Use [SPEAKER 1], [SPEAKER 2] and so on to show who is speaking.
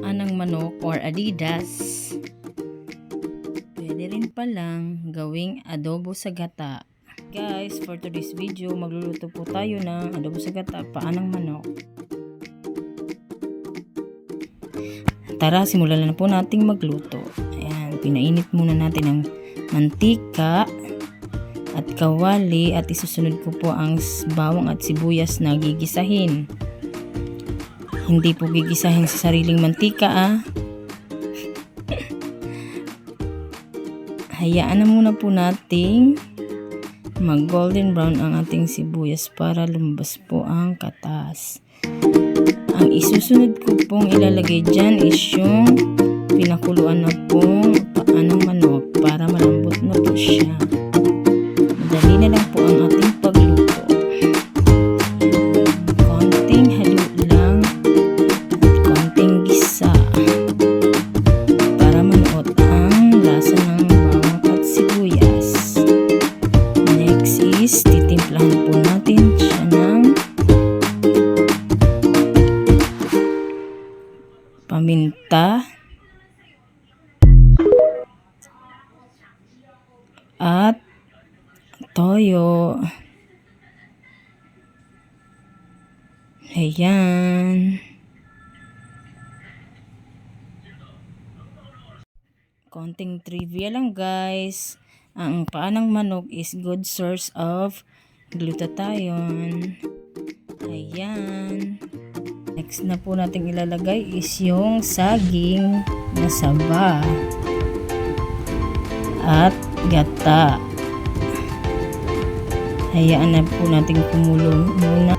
[SPEAKER 1] paa ng manok or adidas. Pwede rin palang gawing adobo sa gata. Guys, for today's video, magluluto po tayo ng adobo sa gata, paa ng manok. Tara, simulan na po nating magluto. Ayan, pinainit muna natin ang mantika at kawali at isusunod ko po ang bawang at sibuyas na gigisahin. Hindi po gigisahin sa sariling mantika Hayaan na muna po nating mag golden brown ang ating sibuyas para lumabas po ang katas. Ang isusunod ko pong ilalagay dyan is yung pinakuluan na pong paa ng manok para malambot na po siya. Madali na lang po ang ating pagluto. Konting halo lang at konting gisa para manuot ang lasa ng bawang at sibuyas. Next is titimplahan po natin siya ng paminta at toyo. Ayan. Konting trivia lang guys. Ang paa ng manok is good source of glutathione. Ayan. Next na po natin ilalagay is yung saging na saba at gata. Hayaan na po natin kumulo muna.